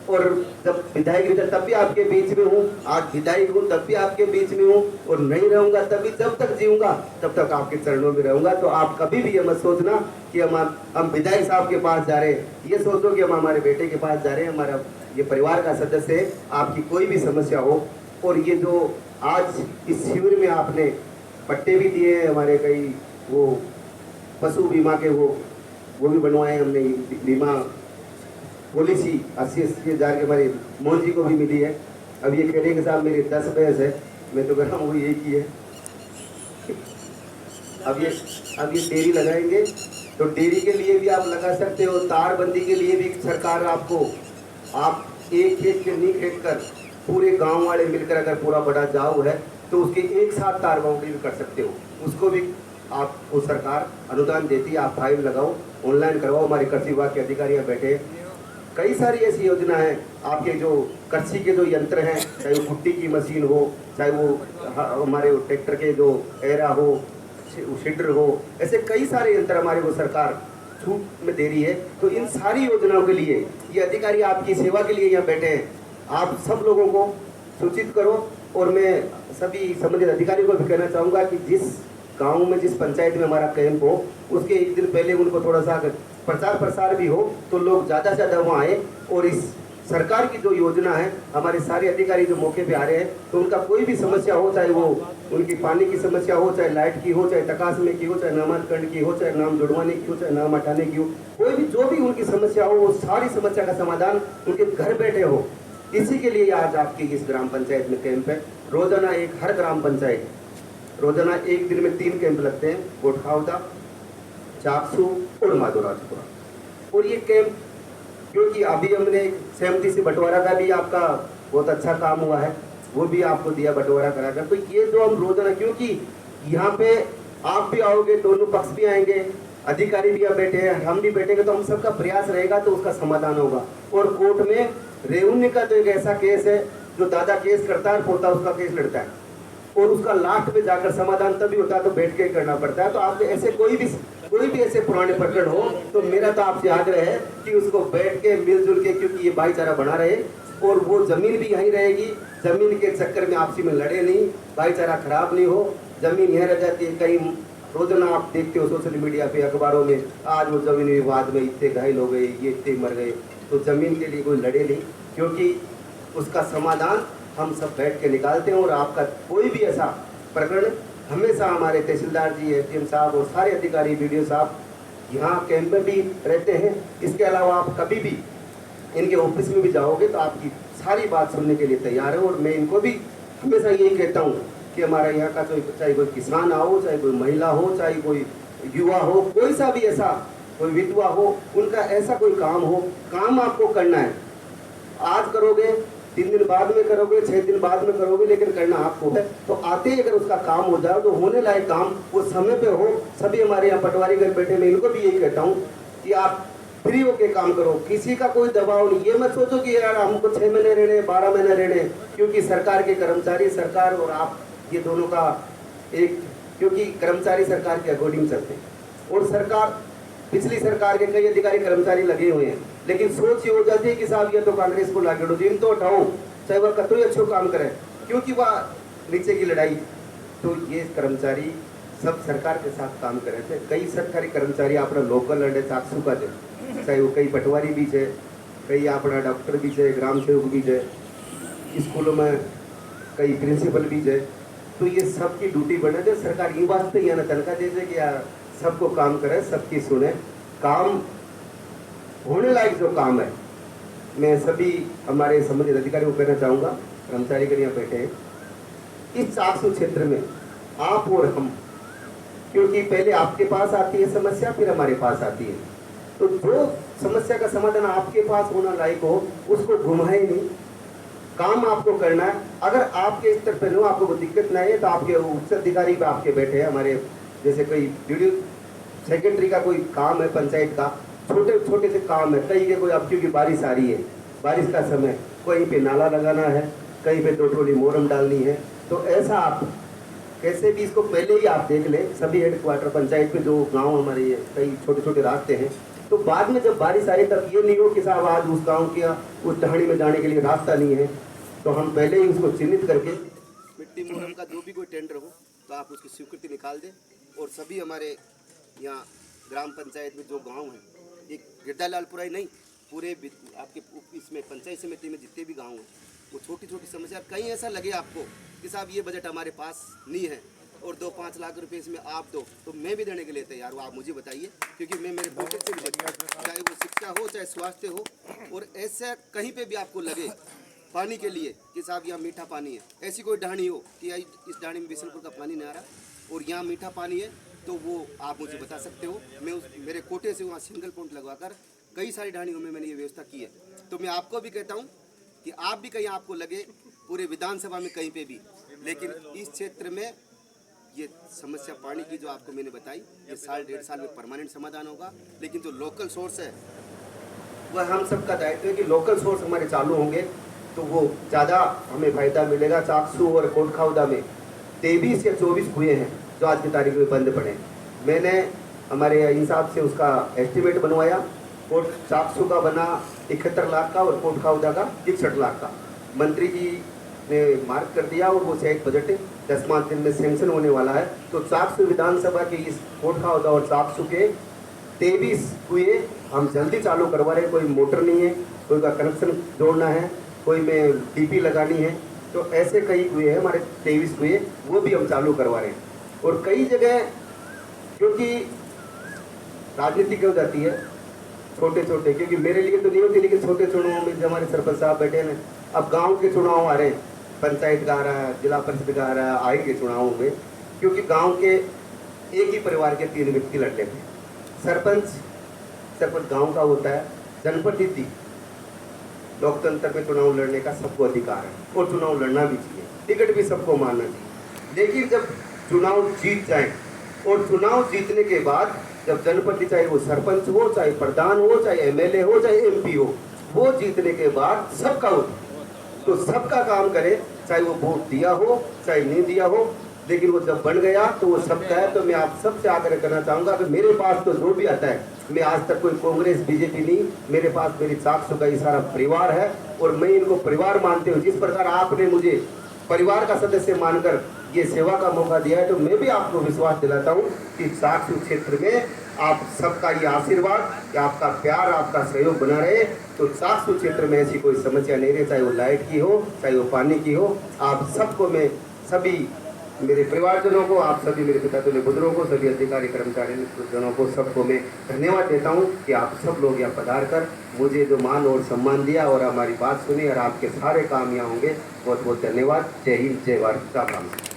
और जब विधायक था तब भी आपके बीच में हूँ, आज विधायक हूँ तब भी आपके बीच में हूँ, और नहीं रहूंगा तब भी, जब तक जीऊंगा तब तक आपके चरणों में रहूंगा। तो आप कभी भी ये मत सोचना कि हम विधायक साहब के पास जा रहे हैं, ये सोचो कि हम हमारे बेटे के पास जा रहे हैं, हमारा ये परिवार का सदस्य है। आपकी कोई भी समस्या हो, और ये जो आज इस शिविर में आपने पट्टे भी दिए हैं, हमारे कई वो पशु बीमा के वो भी बनवाए हमने, बीमा पॉलिसी 80,000 के हमारे मोहन जी को भी मिली है। अब ये कह रहे हैं कि साहब मेरी 10 भैंस है, मैं तो कह रहा हूँ वो एक ही है। अब ये डेयरी लगाएंगे तो डेयरी के लिए भी आप लगा सकते हो, तारबंदी के लिए भी सरकार आपको, आप एक खेत के नहीं खेत कर पूरे गांव वाले मिलकर अगर पूरा बड़ा जाओ है तो उसके एक साथ तार बाउंड्री भी कर सकते हो, उसको भी आपको सरकार अनुदान देती है। आप फाइल लगाओ, ऑनलाइन करवाओ, हमारे कृषि विभाग के अधिकारी यहाँ बैठे। कई सारी ऐसी योजना है, आपके जो कृषि के जो यंत्र हैं, चाहे वो कुट्टी की मशीन हो, चाहे वो हमारे ट्रैक्टर के जो एरा हो, सीडर हो, ऐसे कई सारे यंत्र हमारे वो सरकार छूट में दे रही है। तो इन सारी योजनाओं के लिए ये अधिकारी आपकी सेवा के लिए यहाँ बैठे हैं। आप सब लोगों को सूचित करो, और मैं सभी संबंधित अधिकारियों को भी कहना चाहूँगा कि जिस गांव में, जिस पंचायत में हमारा कैंप हो, उसके एक दिन पहले उनको थोड़ा सा प्रचार प्रसार भी हो तो लोग ज़्यादा से ज़्यादा वहाँ आए, और इस सरकार की जो योजना है, हमारे सारे अधिकारी जो मौके पे आ रहे हैं, तो उनका कोई भी समस्या हो, चाहे वो उनकी पानी की समस्या हो, चाहे लाइट की हो, चाहे तकासमे की हो, चाहे नामांतरण की हो, चाहे नाम जुड़वाने की हो, चाहे नाम हटाने की हो, कोई भी जो भी उनकी समस्या हो, वो सारी समस्या का समाधान उनके घर बैठे हो। इसी के लिए आज आपकी इस ग्राम पंचायत में कैंप है। रोजाना हर ग्राम पंचायत रोजाना एक दिन में 3 कैंप लगते हैं, गोठखावदा, चाकसू और माधोराजपुरा। और ये कैंप, क्योंकि अभी हमने सहमति से बंटवारा का भी आपका बहुत अच्छा काम हुआ है, वो भी आपको दिया बंटवारा कराकर। तो ये जो हम रोजाना, क्योंकि यहाँ पे आप भी आओगे, दोनों पक्ष भी आएंगे, अधिकारी भी यहाँ बैठे हैं, हम भी बैठेंगे, तो हम सबका प्रयास रहेगा तो उसका समाधान होगा। और कोर्ट में रेवन्यू का तो एक ऐसा केस है जो दादा केस करता है, पोता उसका केस लड़ता है, और उसका लास्ट में जाकर समाधान तभी होता है, तो बैठ के करना पड़ता है। तो आप ऐसे कोई भी ऐसे पुराने प्रकरण हो, तो मेरा तो आपसे आग्रह है कि उसको बैठ के मिलजुल के, क्योंकि ये भाईचारा बना रहे, और वो जमीन भी यहीं रहेगी, जमीन के चक्कर में आपसी में लड़े नहीं, भाईचारा खराब नहीं हो, जमीन यहीं रह जाती है। कहीं रोजाना आप देखते हो सोशल मीडिया पे, अखबारों में, आज वो जमीन विवाद में इतने घायल हो गए, ये इतने मर गए। तो जमीन के लिए कोई लड़े नहीं, क्योंकि उसका समाधान हम सब बैठ के निकालते हैं। और आपका कोई भी ऐसा प्रकरण, हमेशा हमारे तहसीलदार जी, एसडीएम साहब और सारे अधिकारी, वीडियो साहब यहाँ कैंप में भी रहते हैं। इसके अलावा आप कभी भी इनके ऑफिस में भी जाओगे तो आपकी सारी बात सुनने के लिए तैयार है। और मैं इनको भी हमेशा यही कहता हूँ कि हमारा यहाँ का चाहे कोई किसान हो, चाहे कोई महिला हो, चाहे कोई युवा हो, कोई सा भी ऐसा कोई विधवा हो, उनका ऐसा कोई काम हो, काम आपको करना है। आज करोगे, 3 दिन बाद में करोगे, 6 दिन बाद में करोगे, लेकिन करना आपको है। तो आते ही अगर उसका काम हो जाए, तो होने लायक काम वो समय पे हो। सभी हमारे यहाँ पटवारी घर बैठे, मैं इनको भी यही कहता हूँ कि आप फ्री होके काम करो, किसी का कोई दबाव नहीं। ये मत सोचो कि यार हमको 6 महीने रहने, 12 महीने रहने, क्योंकि सरकार के कर्मचारी, सरकार और आप, ये दोनों का एक, क्योंकि कर्मचारी सरकार के अकॉर्डिंग चलते हैं, और सरकार, पिछली सरकार के कई अधिकारी कर्मचारी लगे हुए हैं, लेकिन सोच ये हो जाती है कि साहब ये तो कांग्रेस को लागे जिन तो हटाओ, चाहे वह कतई अच्छो काम करे, क्योंकि वह नीचे की लड़ाई। तो ये कर्मचारी सब सरकार के साथ काम करे थे। कई सरकारी कर्मचारी अपना लोकल लड़े चाकसू का है, चाहे वो कई पटवारी भी है, कई अपना डॉक्टर भी है, ग्राम सेवक भी है, स्कूलों में कई प्रिंसिपल भी है। तो ये सबकी ड्यूटी बने थे। सरकार ये वास्ते यहाँ तनख्वाह दे कि यार सबको काम करे, सबकी सुने, काम होने लायक जो काम है। मैं सभी हमारे संबंधित अधिकारियों को कहना चाहूँगा, कर्मचारी के यहाँ बैठे हैं, इस चाकसू क्षेत्र में आप और हम, क्योंकि पहले आपके पास आती है समस्या, फिर हमारे पास आती है, तो जो समस्या का समाधान आपके पास होना लायक हो, उसको घुमाए नहीं, काम आपको करना है। अगर आपके स्तर पर हो, आपको दिक्कत नहीं है, तो आपके उच्च अधिकारी पे आपके बैठे हैं, हमारे जैसे कोई वीडियो सेक्रेटरी का कोई काम है, पंचायत का छोटे छोटे से काम है, कहीं के कोई, अब क्योंकि बारिश आ रही है, बारिश का समय, कहीं पे नाला लगाना है, कहीं पे 2 ट्रोली मोरम डालनी है, तो ऐसा आप कैसे भी इसको पहले ही आप देख ले। सभी हेड क्वार्टर पंचायत में जो गांव हमारे कई छोटे छोटे रास्ते हैं, तो बाद में जब बारिश आए तब ये नहीं हो कि साहब आज उस गांव के उस टहनी में जाने के लिए रास्ता नहीं है, तो हम पहले ही उसको चिन्हित करके मिट्टी मोरम का जो भी कोई टेंडर हो तो आप उसकी स्वीकृति निकाल दें। और सभी हमारे यहाँ ग्राम पंचायत में जो गांव हैं, एक गिरदालालपुरा ही नहीं, पूरे आपके इसमें पंचायत समिति में जितने भी गांव हैं, वो छोटी छोटी समस्या, कहीं ऐसा लगे आपको कि साहब ये बजट हमारे पास नहीं है और 2-5 लाख रुपए इसमें आप दो, तो मैं भी देने के लिए तैयार हूँ। आप मुझे बताइए, क्योंकि मैं मेरे पॉकेट से भी देता हूँ, चाहे वो शिक्षा हो चाहे स्वास्थ्य हो। और ऐसा कहीं पे भी आपको लगे पानी के लिए कि साहब यहाँ मीठा पानी है, ऐसी कोई ढाणी हो कि इस ढाणी में बिशनपुर का पानी नहीं आ रहा और यहाँ मीठा पानी है, तो वो आप मुझे बता सकते हो। मैं मेरे कोटे से वहाँ सिंगल पॉइंट लगवाकर कई सारी ढाणियों में मैंने ये व्यवस्था की है। तो मैं आपको भी कहता हूँ कि आप भी कहीं आपको लगे पूरे विधानसभा में कहीं पे भी, लेकिन इस क्षेत्र में ये समस्या पानी की जो आपको मैंने बताई, ये 1.5 साल में परमानेंट समाधान होगा। लेकिन जो लोकल सोर्स है वह हम सबका दायित्व है कि लोकल सोर्स हमारे चालू होंगे तो वो ज़्यादा हमें फायदा मिलेगा। चाकसू और कोटखाउदा में 23 या 24 कुएँ हैं जो आज की तारीख में बंद पड़े। मैंने हमारे हिसाब से उसका एस्टिमेट बनवाया, चाकसू का बना 71 लाख का और कोटखाउदा का 61 लाख का। मंत्री जी ने मार्क कर दिया और वो शायद बजट 10 दिन में सेंक्शन होने वाला है। तो चाकसू विधानसभा के इस कोटखाउदा और चाकसू के 23 कुएँ हम जल्दी चालू करवा रहे हैं। कोई मोटर नहीं है, कोई का कनेक्शन जोड़ना है, कोई में टीपी लगानी है, तो ऐसे कई कुएँ हैं हमारे 23 कुएँ, वो भी हम चालू करवा रहे हैं। और कई जगह क्योंकि राजनीति हो जाती है छोटे छोटे, क्योंकि मेरे लिए तो नहीं होती, लेकिन छोटे चुनावों में जो हमारे सरपंच साहब बैठे हैं, अब गांव के चुनाव आ रहे हैं, पंचायत का आ रहा है, जिला परिषद का आ रहा है, आएंगे चुनावों में, क्योंकि गांव के एक ही परिवार के 3 व्यक्ति लड़ लेते हैं। सरपंच गांव का होता है, जनप्रतिनिधि लोकतंत्र में चुनाव लड़ने का सबको अधिकार है और चुनाव लड़ना भी चाहिए, टिकट भी सबको मानना चाहिए। लेकिन जब चुनाव जीत जाए और चुनाव जीतने के बाद जब जनप्रतिनिधि, चाहे वो सरपंच हो, चाहे प्रधान हो, चाहे एमएलए हो, चाहे एमपी हो, वो जीतने के बाद सबका हो, तो सबका काम करे, चाहे वो वोट दिया हो चाहे नहीं दिया हो, लेकिन वो जब बन गया तो वो सबका है। तो मैं आप सबसे आग्रह करना चाहूँगा कि मेरे पास तो जो भी आता है, मैं आज तक कोई कांग्रेस बीजेपी नहीं, मेरे पास मेरी चाकसू का ये सारा परिवार है और मैं इनको परिवार मानते हूँ। जिस प्रकार आपने मुझे परिवार का सदस्य मानकर ये सेवा का मौका दिया है, तो मैं भी आपको विश्वास दिलाता हूँ कि चाकसू क्षेत्र में आप सबका ये आशीर्वाद, आपका प्यार, आपका सहयोग बना रहे, तो चाकसू क्षेत्र में ऐसी कोई समस्या नहीं रहे, चाहे वो लाइट की हो, चाहे वो पानी की हो। आप सबको, मैं सभी मेरे परिवारजनों को, आप सभी मेरे पिता तुल्य बुजुर्गों को, सभी अधिकारी कर्मचारी जनों को, सबको मैं धन्यवाद देता हूँ कि आप सब लोग यहाँ पधार कर मुझे जो मान और सम्मान दिया और हमारी बात सुनी और आपके सारे काम यहाँ होंगे। बहुत बहुत धन्यवाद। जय हिंद, जय भारत, राम राम।